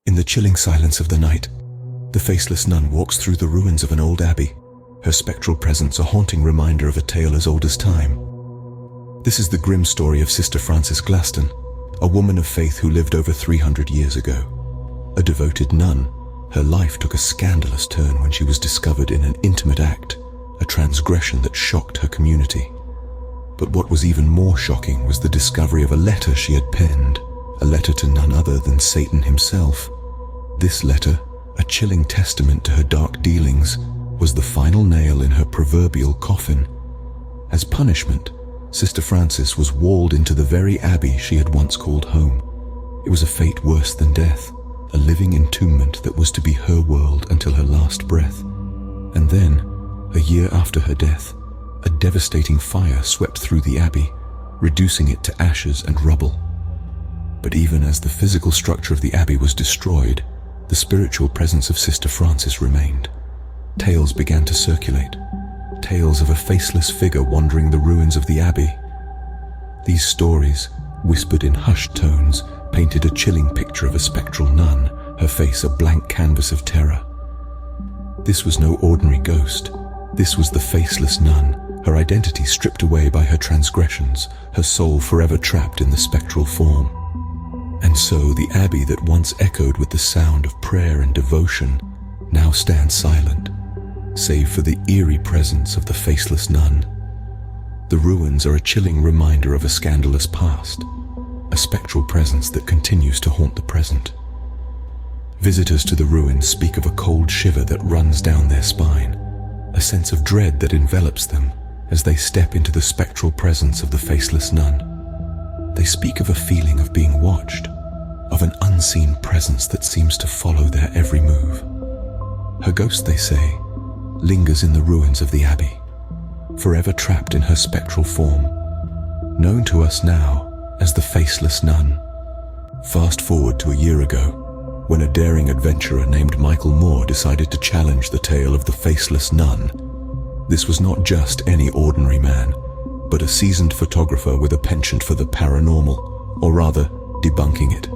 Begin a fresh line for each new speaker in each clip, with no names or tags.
In the chilling silence of the night, the faceless nun walks through the ruins of an old abbey, her spectral presence a haunting reminder of a tale as old as time. This is the grim story of Sister Frances Glaston, a woman of faith who lived over 300 years ago. A devoted nun, her life took a scandalous turn when she was discovered in an intimate act, a transgression that shocked her community. But what was even more shocking was the discovery of a letter she had penned, a letter to none other than Satan himself. This letter, a chilling testament to her dark dealings, was the final nail in her proverbial coffin. As punishment, Sister Frances was walled into the very abbey she had once called home. It was a fate worse than death, a living entombment that was to be her world until her last breath. And then, a year after her death, a devastating fire swept through the abbey, reducing it to ashes and rubble. But even as the physical structure of the abbey was destroyed, the spiritual presence of Sister Frances remained. Tales began to circulate, tales of a faceless figure wandering the ruins of the abbey. These stories, whispered in hushed tones, painted a chilling picture of a spectral nun, her face a blank canvas of terror. This was no ordinary ghost. This was the Faceless Nun, her identity stripped away by her transgressions, her soul forever trapped in the spectral form. And so the abbey that once echoed with the sound of prayer and devotion now stands silent, save for the eerie presence of the Faceless Nun. The ruins are a chilling reminder of a scandalous past, a spectral presence that continues to haunt the present. Visitors to the ruins speak of a cold shiver that runs down their spine, a sense of dread that envelops them as they step into the spectral presence of the Faceless Nun. They speak of a feeling of being watched, of an unseen presence that seems to follow their every move. Her ghost, they say, lingers in the ruins of the abbey, forever trapped in her spectral form, known to us now as the Faceless Nun. Fast forward to a year ago, when a daring adventurer named Michael Moore decided to challenge the tale of the Faceless Nun. This was not just any ordinary man, but a seasoned photographer with a penchant for the paranormal, or rather, debunking it.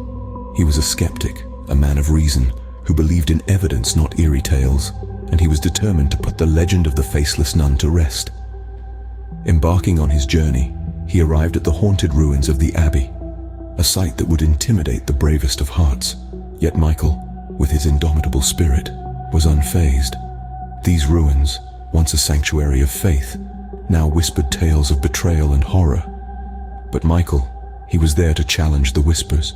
He was a skeptic, a man of reason, who believed in evidence, not eerie tales, and he was determined to put the legend of the Faceless Nun to rest. Embarking on his journey, he arrived at the haunted ruins of the abbey, a sight that would intimidate the bravest of hearts. Yet Michael, with his indomitable spirit, was unfazed. These ruins, once a sanctuary of faith, now whispered tales of betrayal and horror. But Michael, he was there to challenge the whispers,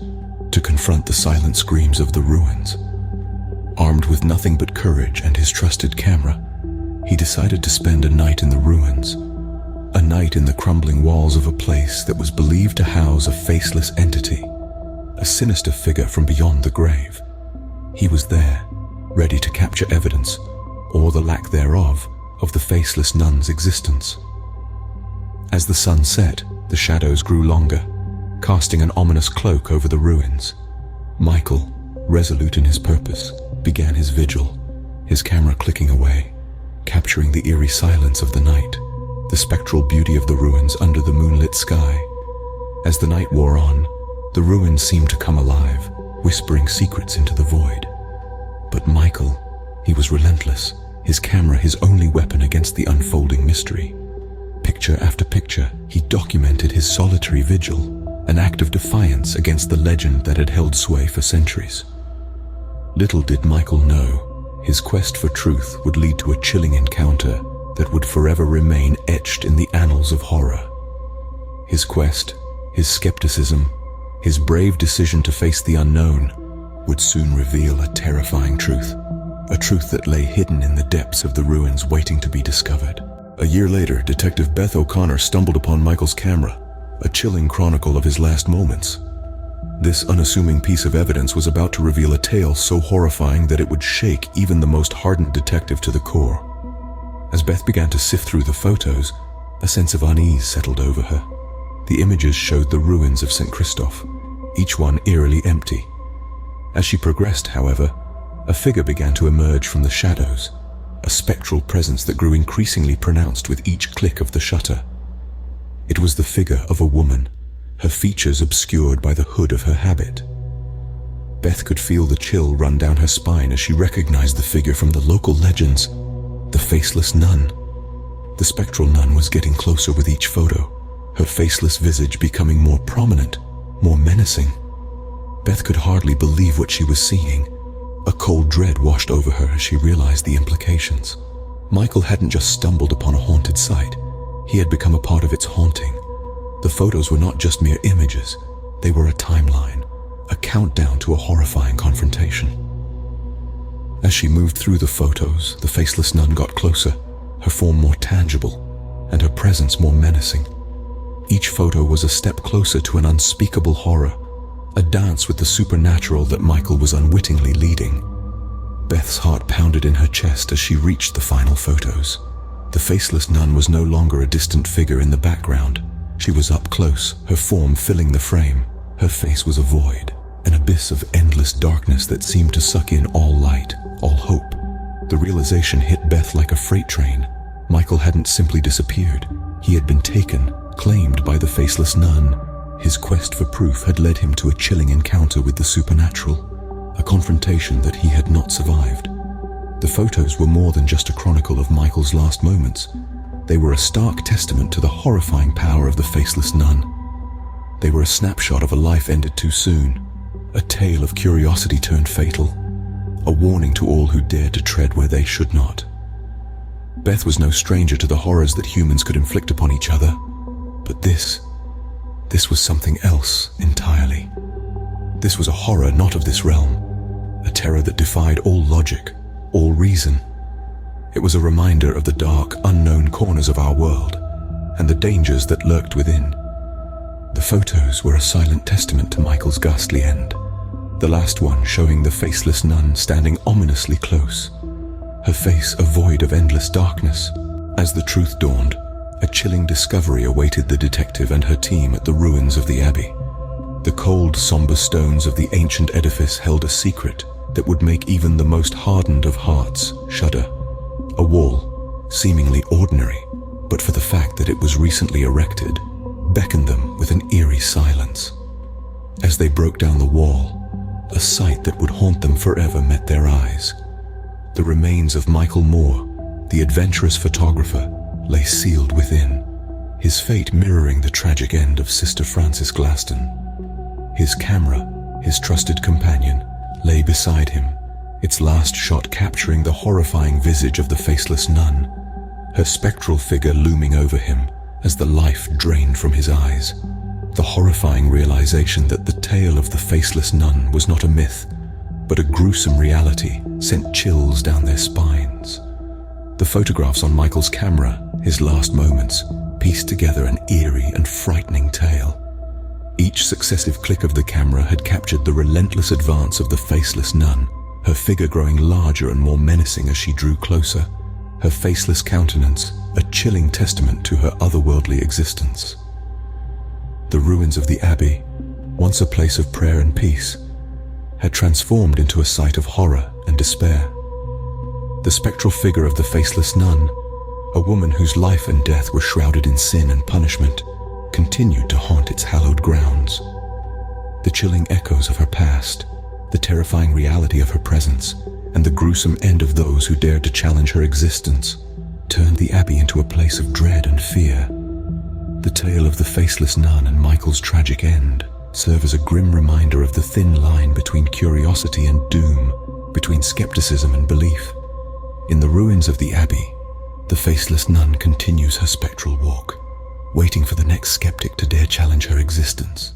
to confront the silent screams of the ruins. Armed with nothing but courage and his trusted camera, he decided to spend a night in the ruins, a night in the crumbling walls of a place that was believed to house a faceless entity, a sinister figure from beyond the grave. He was there, ready to capture evidence, or the lack thereof, of the Faceless Nun's existence. As the sun set, the shadows grew longer, casting an ominous cloak over the ruins. Michael, resolute in his purpose, began his vigil, his camera clicking away, capturing the eerie silence of the night, the spectral beauty of the ruins under the moonlit sky. As the night wore on, the ruins seemed to come alive, whispering secrets into the void. But Michael, he was relentless, his camera his only weapon against the unfolding mystery. Picture after picture, he documented his solitary vigil, an act of defiance against the legend that had held sway for centuries. Little did Michael know, his quest for truth would lead to a chilling encounter that would forever remain etched in the annals of horror. His quest, his skepticism, his brave decision to face the unknown would soon reveal a terrifying truth, a truth that lay hidden in the depths of the ruins waiting to be discovered. A year later, Detective Beth O'Connor stumbled upon Michael's camera, a chilling chronicle of his last moments. This unassuming piece of evidence was about to reveal a tale so horrifying that it would shake even the most hardened detective to the core. As Beth began to sift through the photos, a sense of unease settled over her. The images showed the ruins of St. Christoph, each one eerily empty. As she progressed, however, a figure began to emerge from the shadows, a spectral presence that grew increasingly pronounced with each click of the shutter. It was the figure of a woman, her features obscured by the hood of her habit. Beth could feel the chill run down her spine as she recognized the figure from the local legends, the Faceless Nun. The spectral nun was getting closer with each photo, her faceless visage becoming more prominent, more menacing. Beth could hardly believe what she was seeing. A cold dread washed over her as she realized the implications. Michael hadn't just stumbled upon a haunted site. He had become a part of its haunting. The photos were not just mere images. They were a timeline, a countdown to a horrifying confrontation. As she moved through the photos, the Faceless Nun got closer, her form more tangible, and her presence more menacing. Each photo was a step closer to an unspeakable horror, a dance with the supernatural that Michael was unwittingly leading. Beth's heart pounded in her chest as she reached the final photos. The Faceless Nun was no longer a distant figure in the background. She was up close, her form filling the frame. Her face was a void, an abyss of endless darkness that seemed to suck in all light, all hope. The realization hit Beth like a freight train. Michael hadn't simply disappeared. He had been taken, claimed by the Faceless Nun. His quest for proof had led him to a chilling encounter with the supernatural, a confrontation that he had not survived. The photos were more than just a chronicle of Michael's last moments. They were a stark testament to the horrifying power of the Faceless Nun. They were a snapshot of a life ended too soon, a tale of curiosity turned fatal, a warning to all who dared to tread where they should not. Beth was no stranger to the horrors that humans could inflict upon each other, but this was something else entirely. This was a horror not of this realm, a terror that defied all logic, all reason. It was a reminder of the dark, unknown corners of our world, and the dangers that lurked within. The photos were a silent testament to Michael's ghastly end, the last one showing the Faceless Nun standing ominously close, her face a void of endless darkness. As the truth dawned, a chilling discovery awaited the detective and her team at the ruins of the abbey. The cold, somber stones of the ancient edifice held a secret that would make even the most hardened of hearts shudder. A wall, seemingly ordinary, but for the fact that it was recently erected, beckoned them with an eerie silence. As they broke down the wall, a sight that would haunt them forever met their eyes. The remains of Michael Moore, the adventurous photographer, lay sealed within, his fate mirroring the tragic end of Sister Frances Glaston. His camera, his trusted companion, lay beside him, its last shot capturing the horrifying visage of the Faceless Nun, her spectral figure looming over him as the life drained from his eyes. The horrifying realization that the tale of the Faceless Nun was not a myth, but a gruesome reality sent chills down their spines. The photographs on Michael's camera, his last moments, pieced together an eerie and frightening tale. Each successive click of the camera had captured the relentless advance of the Faceless Nun, her figure growing larger and more menacing as she drew closer, her faceless countenance a chilling testament to her otherworldly existence. The ruins of the abbey, once a place of prayer and peace, had transformed into a site of horror and despair. The spectral figure of the Faceless Nun, a woman whose life and death were shrouded in sin and punishment, continued to haunt its hallowed grounds. The chilling echoes of her past, the terrifying reality of her presence, and the gruesome end of those who dared to challenge her existence, turned the abbey into a place of dread and fear. The tale of the Faceless Nun and Michael's tragic end serve as a grim reminder of the thin line between curiosity and doom, between skepticism and belief. In the ruins of the abbey, the Faceless Nun continues her spectral walk, waiting for the next skeptic to dare challenge her existence.